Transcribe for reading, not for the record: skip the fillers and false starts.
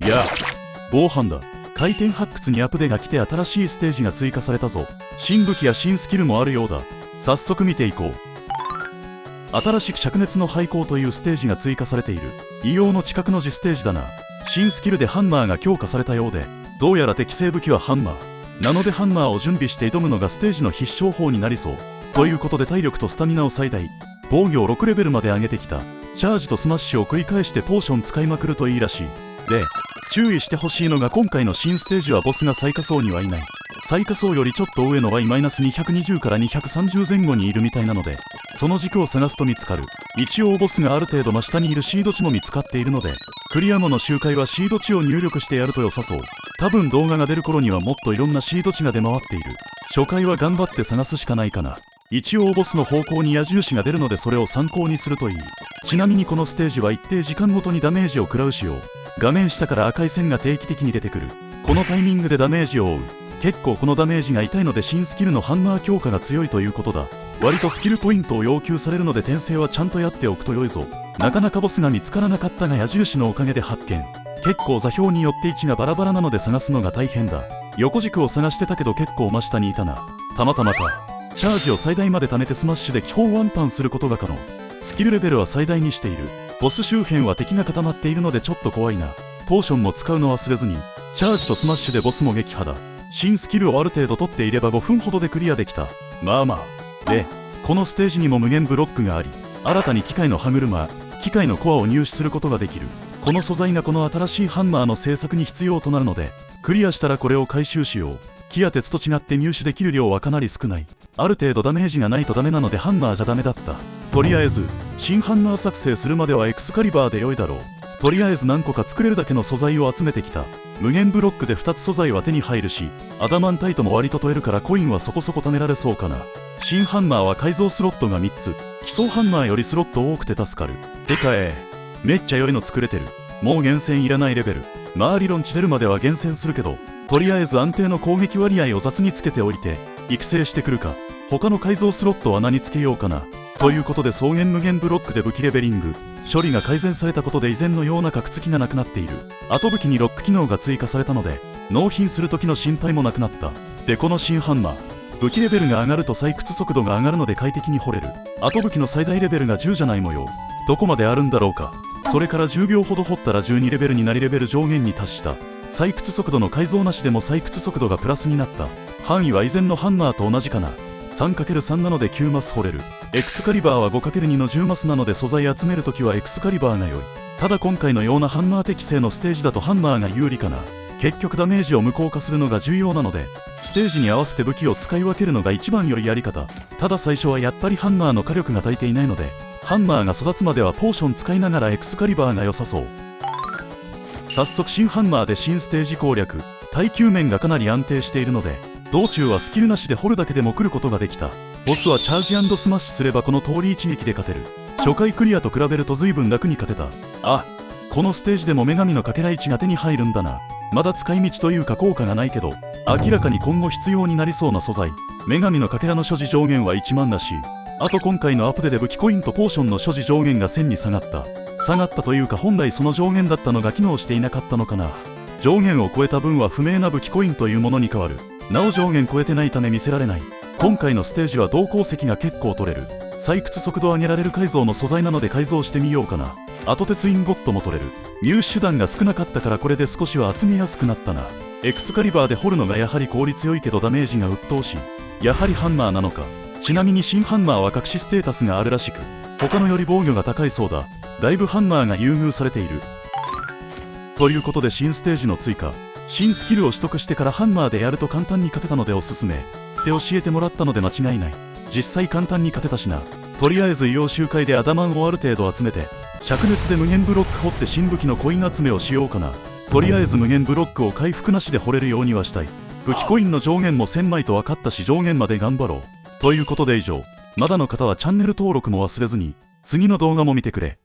やあ、防犯だ。回転発掘にアップデが来て新しいステージが追加されたぞ。新武器や新スキルもあるようだ。早速見ていこう。新しく灼熱の廃鉱というステージが追加されている。硫黄の近くの次ステージだな。新スキルでハンマーが強化されたようで、どうやら適正武器はハンマーなのでハンマーを準備して挑むのがステージの必勝法になりそう。ということで体力とスタミナを最大、防御を6レベルまで上げてきた。チャージとスマッシュを繰り返してポーション使いまくるといいらしい。で、注意してほしいのが今回の新ステージはボスが最下層にはいない。最下層よりちょっと上の Y-220 から230前後にいるみたいなので、その軸を探すと見つかる。一応ボスがある程度真下にいるシード値も見つかっているので、クリア後の周回はシード値を入力してやると良さそう。多分動画が出る頃にはもっといろんなシード値が出回っている。初回は頑張って探すしかないかな。一応ボスの方向に矢印が出るのでそれを参考にするといい。ちなみにこのステージは一定時間ごとにダメージを食らう仕様。画面下から赤い線が定期的に出てくる。このタイミングでダメージを負う。結構このダメージが痛いので新スキルのハンマー強化が強いということだ。割とスキルポイントを要求されるので転生はちゃんとやっておくと良いぞ。なかなかボスが見つからなかったが矢印のおかげで発見。結構座標によって位置がバラバラなので探すのが大変だ。横軸を探してたけど結構真下にいたな。たまたまか。チャージを最大まで貯めてスマッシュで基本ワンパンすることが可能。スキルレベルは最大にしている。ボス周辺は敵が固まっているのでちょっと怖いな。ポーションも使うの忘れずに。チャージとスマッシュでボスも撃破だ。新スキルをある程度取っていれば5分ほどでクリアできた。まあまあ。で、このステージにも無限ブロックがあり、新たに機械の歯車、機械のコアを入手することができる。この素材がこの新しいハンマーの製作に必要となるので、クリアしたらこれを回収しよう。木や鉄と違って入手できる量はかなり少ない。ある程度ダメージがないとダメなのでハンマーじゃダメだった。とりあえず、新ハンマー作成するまではエクスカリバーで良いだろう。とりあえず何個か作れるだけの素材を集めてきた。無限ブロックで2つ素材は手に入るし、アダマンタイトも割と取れるからコインはそこそこ貯められそうかな。新ハンマーは改造スロットが3つ。基礎ハンマーよりスロット多くて助かる。てかめっちゃ良いの作れてる。もう厳選いらないレベル。まあ理論値出るまでは厳選するけど、とりあえず安定の攻撃割合を雑につけておいて、育成してくるか。他の改造スロットは何つけようかな。ということで草原無限ブロックで武器レベリング。処理が改善されたことで以前のような格付きがなくなっている。後武器にロック機能が追加されたので、納品する時の心配もなくなった。で、この新ハンマー。武器レベルが上がると採掘速度が上がるので快適に掘れる。後武器の最大レベルが10じゃない模様。どこまであるんだろうか。それから10秒ほど掘ったら12レベルになりレベル上限に達した。採掘速度の改造なしでも採掘速度がプラスになった。範囲は以前のハンマーと同じかな。3×3 なので9マス掘れる。エクスカリバーは 5×2 の10マスなので素材集めるときはエクスカリバーが良い。ただ今回のようなハンマー適正のステージだとハンマーが有利かな。結局ダメージを無効化するのが重要なので、ステージに合わせて武器を使い分けるのが一番良いやり方。ただ最初はやっぱりハンマーの火力が足りていないので、ハンマーが育つまではポーション使いながらエクスカリバーが良さそう。早速新ハンマーで新ステージ攻略。耐久面がかなり安定しているので、道中はスキルなしで掘るだけでも来ることができた。ボスはチャージ&スマッシュすればこの通り一撃で勝てる。初回クリアと比べると随分楽に勝てた。あ、このステージでも女神のかけら1が手に入るんだな。まだ使い道というか効果がないけど、明らかに今後必要になりそうな素材。女神のかけらの所持上限は1万らしい。あと今回のアップデで武器コインとポーションの所持上限が1000に下がった。下がったというか本来その上限だったのが機能していなかったのかな。上限を超えた分は不明な武器コインというものに変わる。なお上限超えてないため見せられない。今回のステージは銅鉱石が結構取れる。採掘速度上げられる改造の素材なので改造してみようかな。あと鉄インゴットも取れる。入手手段が少なかったからこれで少しは集めやすくなったな。エクスカリバーで掘るのがやはり効率良いけどダメージが鬱陶しい。やはりハンマーなのか。ちなみに新ハンマーは隠しステータスがあるらしく、他のより防御が高いそうだ。だいぶハンマーが優遇されている。ということで新ステージの追加。新スキルを取得してからハンマーでやると簡単に勝てたのでおすすめ。って教えてもらったので間違いない。実際簡単に勝てたしな。とりあえず硫黄周回でアダマンをある程度集めて、灼熱で無限ブロック掘って新武器のコイン集めをしようかな。とりあえず無限ブロックを回復なしで掘れるようにはしたい。武器コインの上限も1000枚と分かったし上限まで頑張ろう。ということで以上。まだの方はチャンネル登録も忘れずに、次の動画も見てくれ。